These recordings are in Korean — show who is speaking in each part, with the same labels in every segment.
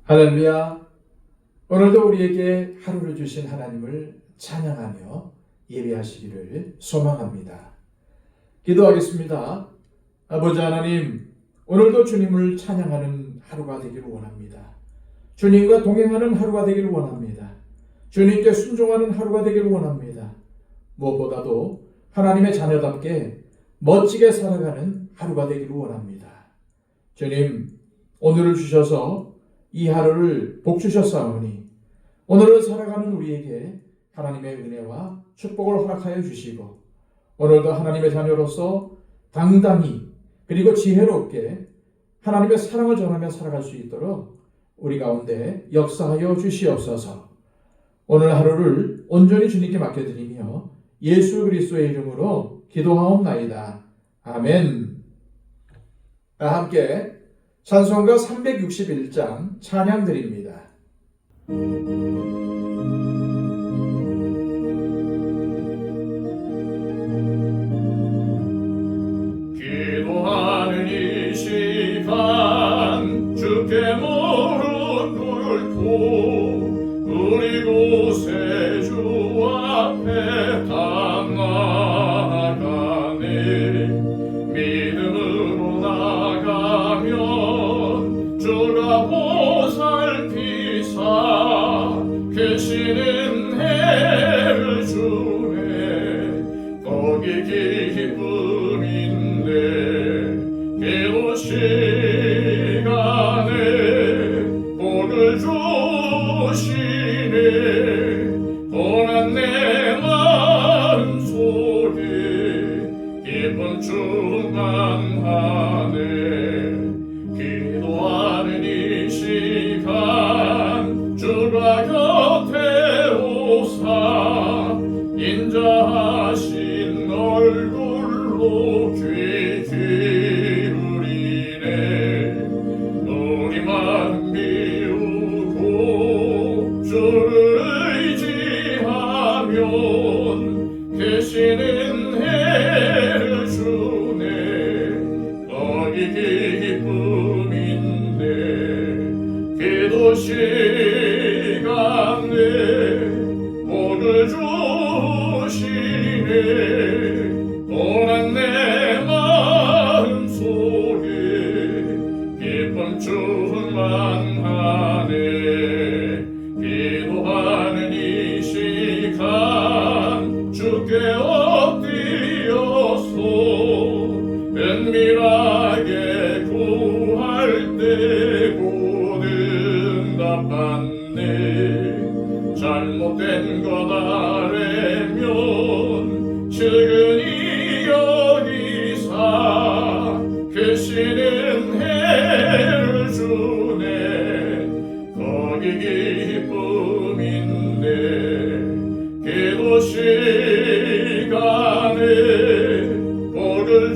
Speaker 1: 할렐루야. 오늘도 우리에게 하루를 주신 하나님을 찬양하며 예배하시기를 소망합니다. 기도하겠습니다. 아버지 하나님, 오늘도 주님을 찬양하는 하루가 되기를 원합니다. 주님과 동행하는 하루가 되기를 원합니다. 주님께 순종하는 하루가 되기를 원합니다. 무엇보다도 하나님의 자녀답게 멋지게 살아가는 하루가 되기를 원합니다. 주님, 오늘을 주셔서 이 하루를 복 주셨사오니 오늘을 살아가는 우리에게 하나님의 은혜와 축복을 허락하여 주시고 오늘도 하나님의 자녀로서 당당히 그리고 지혜롭게 하나님의 사랑을 전하며 살아갈 수 있도록 우리 가운데 역사하여 주시옵소서. 오늘 하루를 온전히 주님께 맡겨드리며 예수 그리스도의 이름으로 기도하옵나이다. 아멘. 함께 찬송가 361장 찬양 드립니다.
Speaker 2: 기도하는 이 시간 주께 무릎 꿇고 우리 곳에 주 앞에 나아가네. 믿음으로 나가면 주가 보살피사 계시는 해를 주네. 거기 기쁨인데 기도 시간에 복을 주시네. 고난 내 마음 속에 기쁨 충만하네. 기도하는 이 시간 주가 곁에 오사 인자하신 얼굴로 귀 기울이네. 우리 마음 비우고 주를 의지하면 계시는 해를 주네. 거기 기쁨인데 기도 시간에 복을 주시네. 고난 내 마음 속에 기쁨 충만하네. 기도하는 이 시간 주께 엎드려서 은밀하게 구할 때 곧 응답받네. 잘못된 것 아래면 측은히 여기사 계시는 해를 주네. 거기 기쁨인데 기도 시간에 복을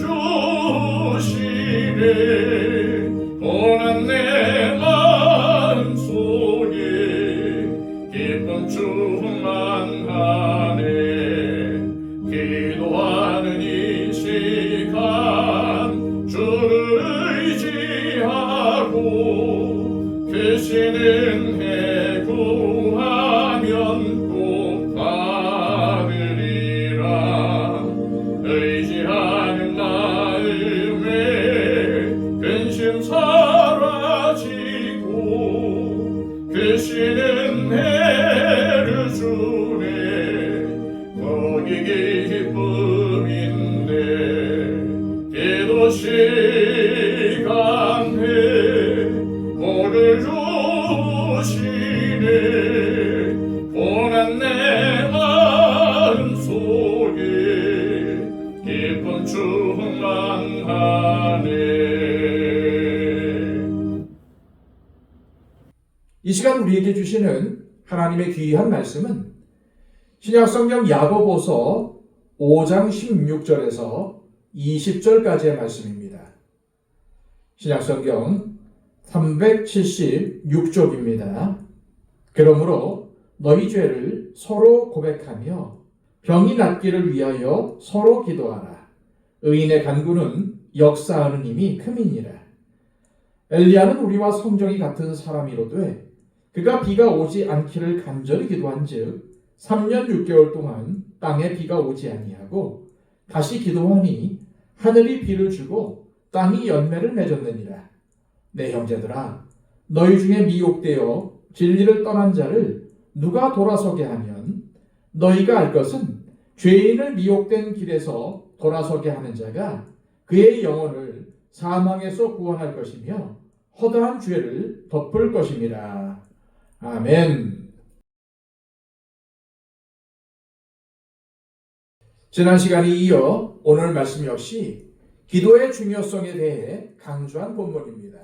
Speaker 2: 주시네. 고난 내 마음 속에 기쁨 충만하네. 기도하는 이 시간 주를 의지하고 계시는 해 구하면 꼭 받으리라. 의지하는 마음에 근심 사라지고 계시는 해를 주네. 거기 기쁨인데 기도 시간에 복을 주시네. 고난 내 마음 속에 기쁨 충만하네.
Speaker 1: 이 시간 우리에게 주시는 하나님의 귀한 말씀은 신약성경 야고보서 5장 16절에서 20절까지의 말씀입니다. 신약성경 376쪽입니다. 그러므로 너희 죄를 서로 고백하며 병이 낫기를 위하여 서로 기도하라. 의인의 간구는 역사하는 힘이 큼이니라. 엘리야는 우리와 성정이 같은 사람이로되 그가 비가 오지 않기를 간절히 기도한즉 3년 6개월 동안 땅에 비가 오지 아니하고 다시 기도하니 하늘이 비를 주고 땅이 열매를 맺었느니라. 내 형제들아, 너희 중에 미혹되어 진리를 떠난 자를 누가 돌아서게 하면 너희가 알 것은 죄인을 미혹된 길에서 돌아서게 하는 자가 그의 영혼을 사망에서 구원할 것이며 허다한 죄를 덮을 것임이라. 아멘. 지난 시간에 이어 오늘 말씀 역시 기도의 중요성에 대해 강조한 본문입니다.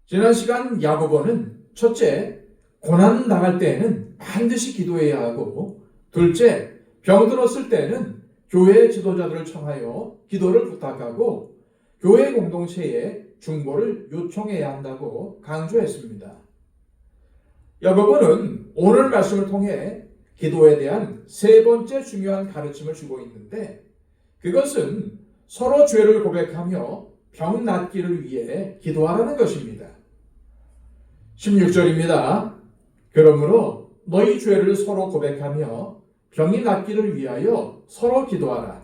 Speaker 1: 지난 시간 야고보는 첫째, 고난 당할 때에는 반드시 기도해야 하고, 둘째, 병들었을 때는 교회 지도자들을 청하여 기도를 부탁하고 교회 공동체에 중보를 요청해야 한다고 강조했습니다. 야고보는 오늘 말씀을 통해 기도에 대한 세 번째 중요한 가르침을 주고 있는데, 그것은 서로 죄를 고백하며 병 낫기를 위해 기도하라는 것입니다. 16절입니다. 그러므로 너희 죄를 서로 고백하며 병이 낫기를 위하여 서로 기도하라.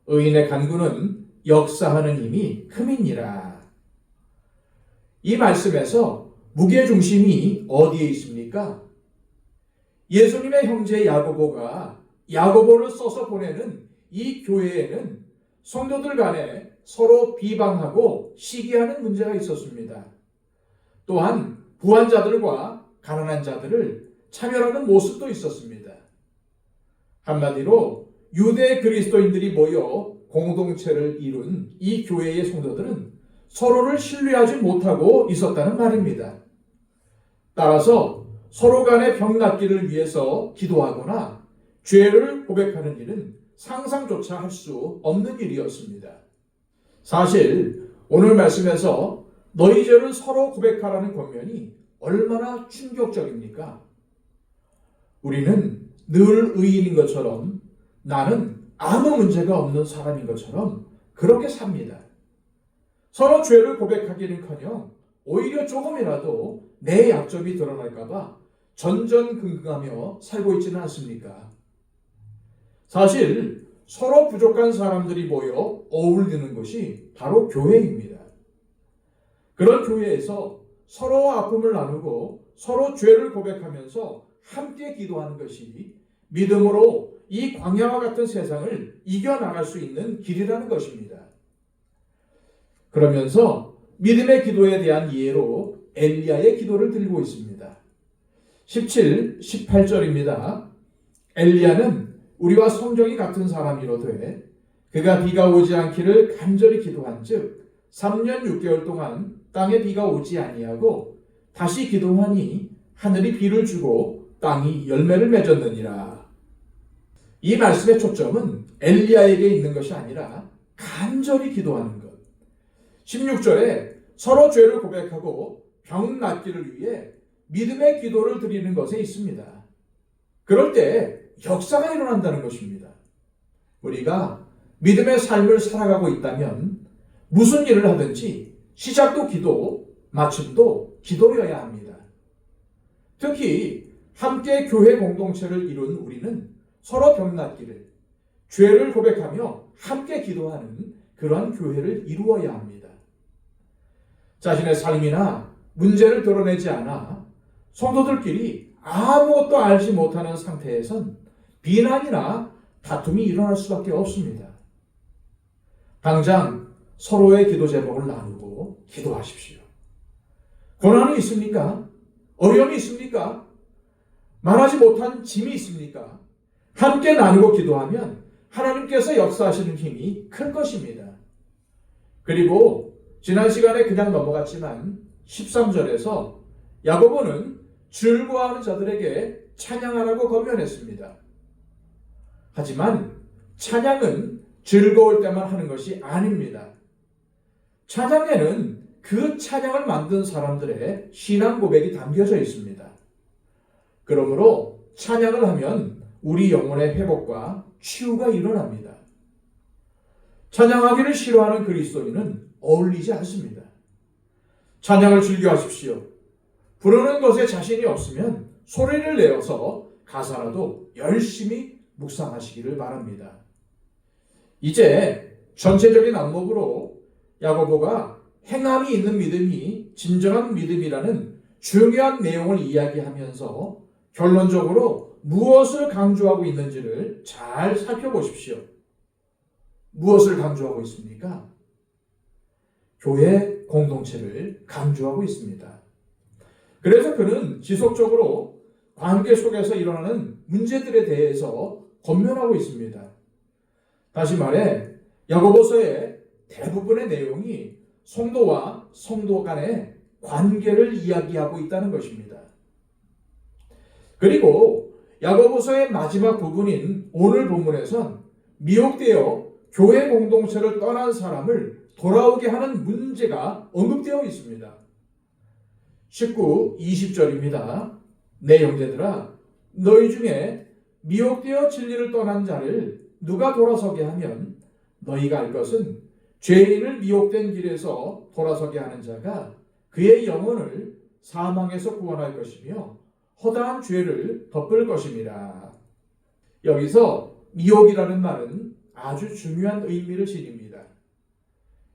Speaker 1: 의인의 간구는 역사하는 힘이 큼이니라. 이 말씀에서 무게중심이 어디에 있습니까? 예수님의 형제 야고보가 야고보를 써서 보내는 이 교회에는 성도들 간에 서로 비방하고 시기하는 문제가 있었습니다. 또한 부한 자들과 가난한 자들을 차별하는 모습도 있었습니다. 한마디로 유대 그리스도인들이 모여 공동체를 이룬 이 교회의 성도들은 서로를 신뢰하지 못하고 있었다는 말입니다. 따라서 서로 간의 병 낫기를 위해서 기도하거나 죄를 고백하는 일은 상상조차 할 수 없는 일이었습니다. 사실 오늘 말씀에서 너희 죄를 서로 고백하라는 권면이 얼마나 충격적입니까? 우리는 늘 의인인 것처럼, 나는 아무 문제가 없는 사람인 것처럼 그렇게 삽니다. 서로 죄를 고백하기는커녕 오히려 조금이라도 내 약점이 드러날까 봐 전전긍긍하며 살고 있지는 않습니까? 사실 서로 부족한 사람들이 모여 어울리는 것이 바로 교회입니다. 그런 교회에서 서로 아픔을 나누고 서로 죄를 고백하면서 함께 기도하는 것이 믿음으로 이 광야와 같은 세상을 이겨나갈 수 있는 길이라는 것입니다. 그러면서 믿음의 기도에 대한 이해로 엘리야의 기도를 들고 있습니다. 17, 18절입니다. 엘리야는 우리와 성정이 같은 사람이로되 그가 비가 오지 않기를 간절히 기도한즉 3년 6개월 동안 땅에 비가 오지 아니하고 다시 기도하니 하늘이 비를 주고 땅이 열매를 맺었느니라. 이 말씀의 초점은 엘리야에게 있는 것이 아니라 간절히 기도하는 것. 16절에 서로 죄를 고백하고 병 낫기를 위해 믿음의 기도를 드리는 것에 있습니다. 그럴 때 역사가 일어난다는 것입니다. 우리가 믿음의 삶을 살아가고 있다면 무슨 일을 하든지 시작도 기도, 마침도 기도여야 합니다. 특히 함께 교회 공동체를 이룬 우리는 서로 병 낫기를, 죄를 고백하며 함께 기도하는 그러한 교회를 이루어야 합니다. 자신의 삶이나 문제를 드러내지 않아 성도들끼리 아무것도 알지 못하는 상태에선 비난이나 다툼이 일어날 수밖에 없습니다. 당장 서로의 기도 제목을 나누고 기도하십시오. 고난이 있습니까? 어려움이 있습니까? 말하지 못한 짐이 있습니까? 함께 나누고 기도하면 하나님께서 역사하시는 힘이 클 것입니다. 그리고 지난 시간에 그냥 넘어갔지만 13절에서 야고보는 즐거워하는 자들에게 찬양하라고 권면했습니다. 하지만 찬양은 즐거울 때만 하는 것이 아닙니다. 찬양에는 그 찬양을 만든 사람들의 신앙 고백이 담겨져 있습니다. 그러므로 찬양을 하면 우리 영혼의 회복과 치유가 일어납니다. 찬양하기를 싫어하는 그리스도인은 어울리지 않습니다. 찬양을 즐겨하십시오. 부르는 것에 자신이 없으면 소리를 내어서 가사라도 열심히 묵상하시기를 바랍니다. 이제 전체적인 안목으로 야고보가 행함이 있는 믿음이 진정한 믿음이라는 중요한 내용을 이야기하면서 결론적으로 무엇을 강조하고 있는지를 잘 살펴보십시오. 무엇을 강조하고 있습니까? 교회 공동체를 강조하고 있습니다. 그래서 그는 지속적으로 관계 속에서 일어나는 문제들에 대해서 권면하고 있습니다. 다시 말해 야고보서의 대부분의 내용이 성도와 성도 간의 관계를 이야기하고 있다는 것입니다. 그리고 야고보서의 마지막 부분인 오늘 본문에선 미혹되어 교회 공동체를 떠난 사람을 돌아오게 하는 문제가 언급되어 있습니다. 19, 20절입니다. 내 형제들아, 너희 중에 미혹되어 진리를 떠난 자를 누가 돌아서게 하면 너희가 알 것은 죄인을 미혹된 길에서 돌아서게 하는 자가 그의 영혼을 사망에서 구원할 것이며 허다한 죄를 덮을 것임이라. 여기서 미혹이라는 말은 아주 중요한 의미를 지닙니다.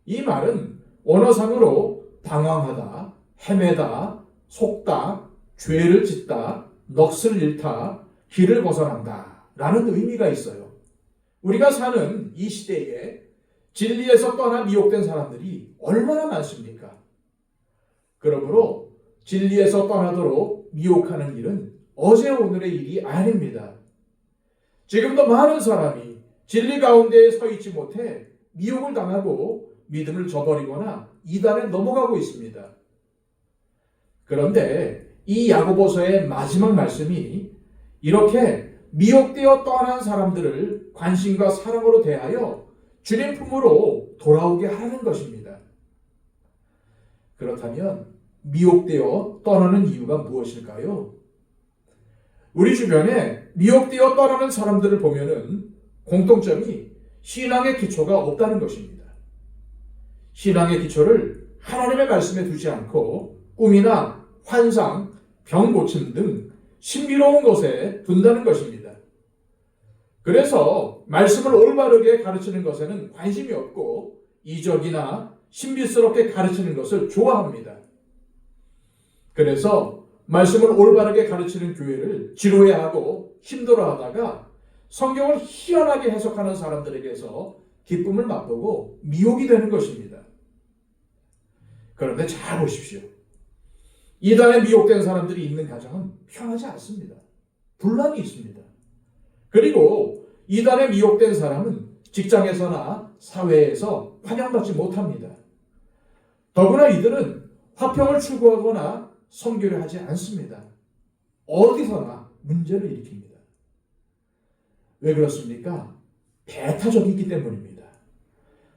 Speaker 1: 이 말은 원어상으로 방황하다, 헤매다, 속다, 죄를 짓다, 넋을 잃다, 길을 벗어난다 라는 의미가 있어요. 우리가 사는 이 시대에 진리에서 떠나 미혹된 사람들이 얼마나 많습니까? 그러므로 진리에서 떠나도록 미혹하는 일은 어제 오늘의 일이 아닙니다. 지금도 많은 사람이 진리 가운데에 서 있지 못해 미혹을 당하고 믿음을 저버리거나 이단에 넘어가고 있습니다. 그런데 이 야고보서의 마지막 말씀이 이렇게 미혹되어 떠난 사람들을 관심과 사랑으로 대하여 주님 품으로 돌아오게 하는 것입니다. 그렇다면 미혹되어 떠나는 이유가 무엇일까요? 우리 주변에 미혹되어 떠나는 사람들을 보면은 공통점이 신앙의 기초가 없다는 것입니다. 신앙의 기초를 하나님의 말씀에 두지 않고 꿈이나 환상, 병 고침 등 신비로운 것에 둔다는 것입니다. 그래서 말씀을 올바르게 가르치는 것에는 관심이 없고 이적이나 신비스럽게 가르치는 것을 좋아합니다. 그래서 말씀을 올바르게 가르치는 교회를 지루해하고 힘들어하다가 성경을 희한하게 해석하는 사람들에게서 기쁨을 맛보고 미혹이 되는 것입니다. 그런데 잘 보십시오. 이단에 미혹된 사람들이 있는 가정은 편하지 않습니다. 분란이 있습니다. 그리고 이단에 미혹된 사람은 직장에서나 사회에서 환영받지 못합니다. 더구나 이들은 화평을 추구하거나 선교를 하지 않습니다. 어디서나 문제를 일으킵니다. 왜 그렇습니까? 배타적이기 때문입니다.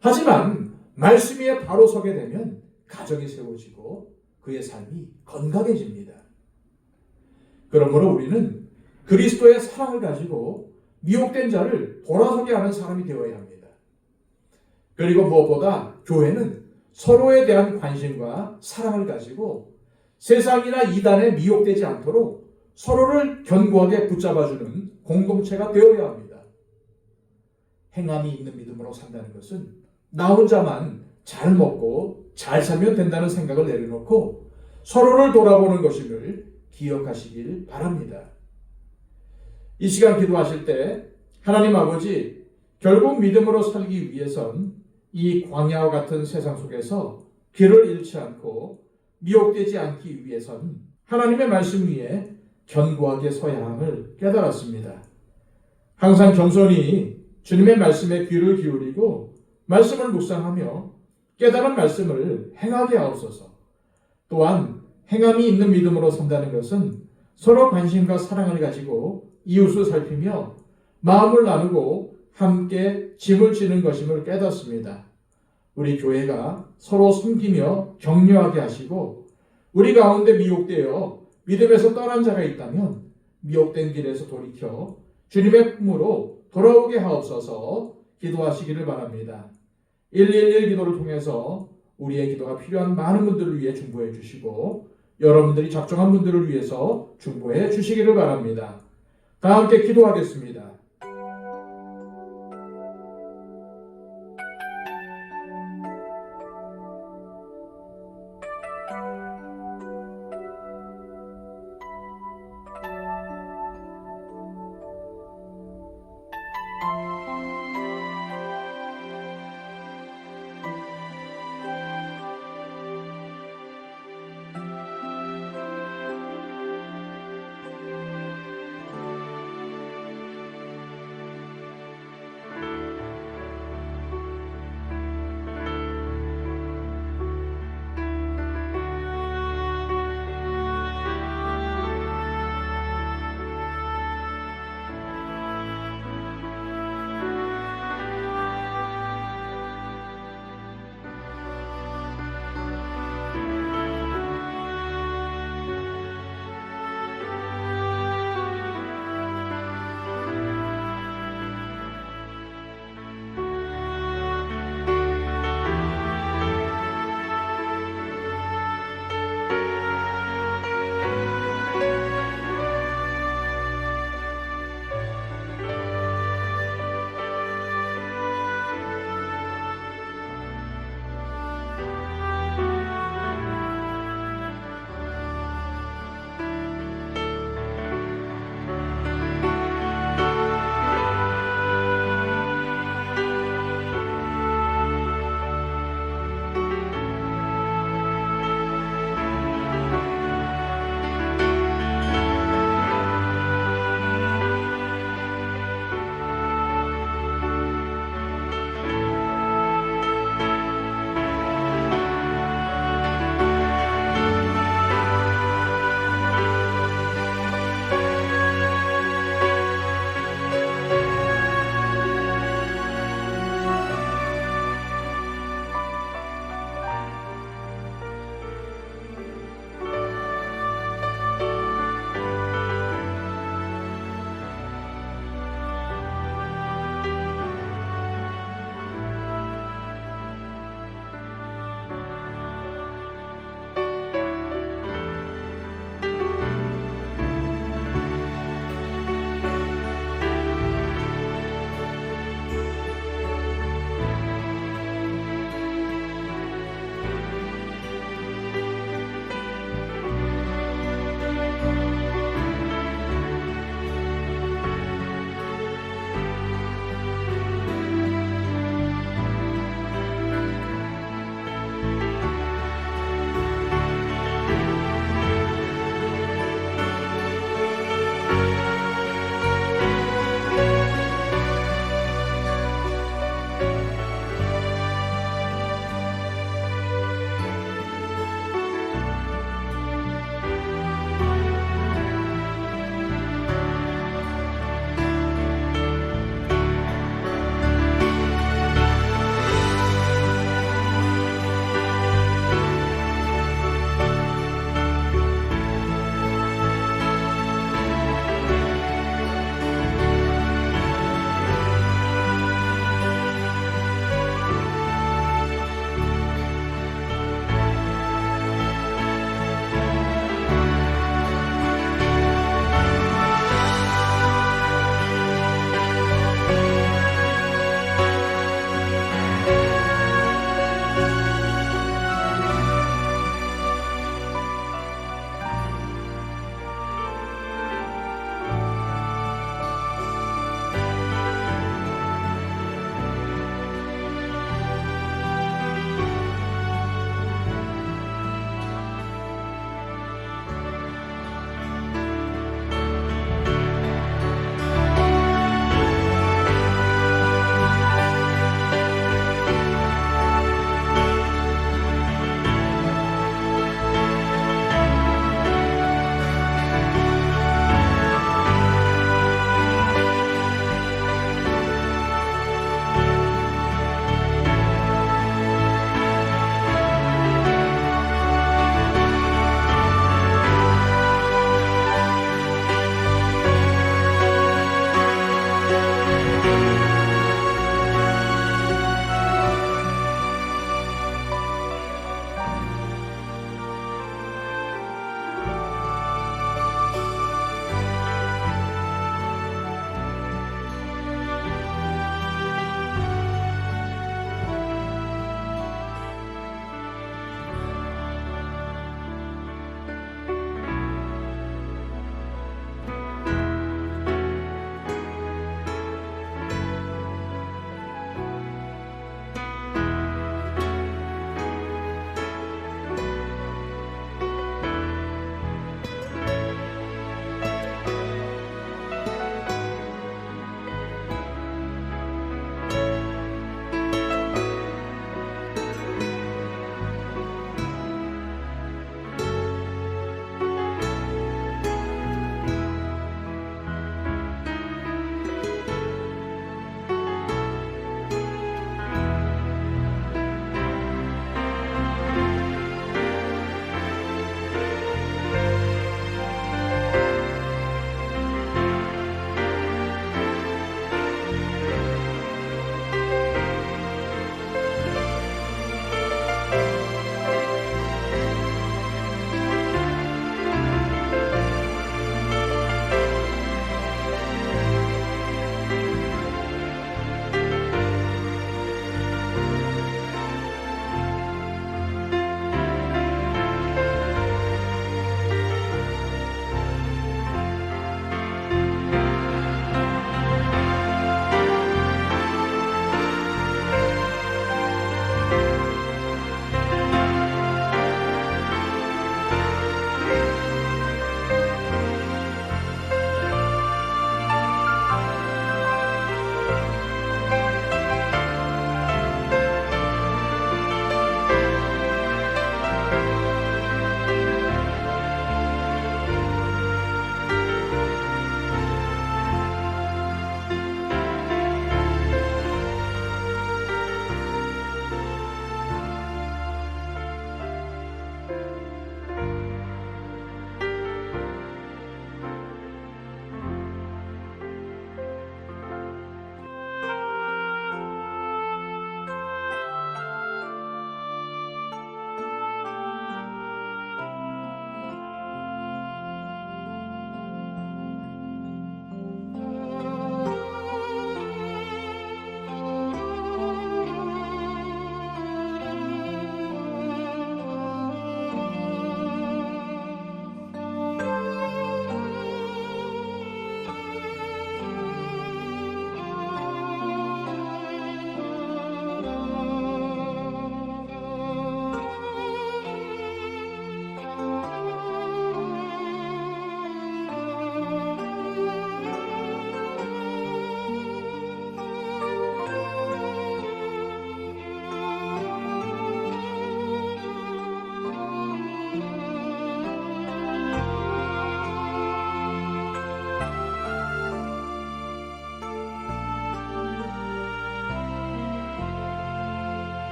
Speaker 1: 하지만 말씀 위에 바로 서게 되면 가정이 세워지고 그의 삶이 건강해집니다. 그러므로 우리는 그리스도의 사랑을 가지고 미혹된 자를 돌아서게 하는 사람이 되어야 합니다. 그리고 무엇보다 교회는 서로에 대한 관심과 사랑을 가지고 세상이나 이단에 미혹되지 않도록 서로를 견고하게 붙잡아주는 공동체가 되어야 합니다. 행함이 있는 믿음으로 산다는 것은 나 혼자만 잘 먹고 잘 살면 된다는 생각을 내려놓고 서로를 돌아보는 것임을 기억하시길 바랍니다. 이 시간 기도하실 때 하나님 아버지, 결국 믿음으로 살기 위해선 이 광야와 같은 세상 속에서 길을 잃지 않고 미혹되지 않기 위해선 하나님의 말씀 위에 견고하게 서야 함을 깨달았습니다. 항상 겸손히 주님의 말씀에 귀를 기울이고 말씀을 묵상하며 깨달은 말씀을 행하게 하옵소서. 또한 행함이 있는 믿음으로 산다는 것은 서로 관심과 사랑을 가지고 이웃을 살피며 마음을 나누고 함께 짐을 지는 것임을 깨닫습니다. 우리 교회가 서로 섬기며 격려하게 하시고 우리 가운데 미혹되어 믿음에서 떠난 자가 있다면 미혹된 길에서 돌이켜 주님의 품으로 돌아오게 하옵소서. 기도하시기를 바랍니다. 111 기도를 통해서 우리의 기도가 필요한 많은 분들을 위해 중보해 주시고 여러분들이 작정한 분들을 위해서 중보해 주시기를 바랍니다. 다 함께 기도하겠습니다.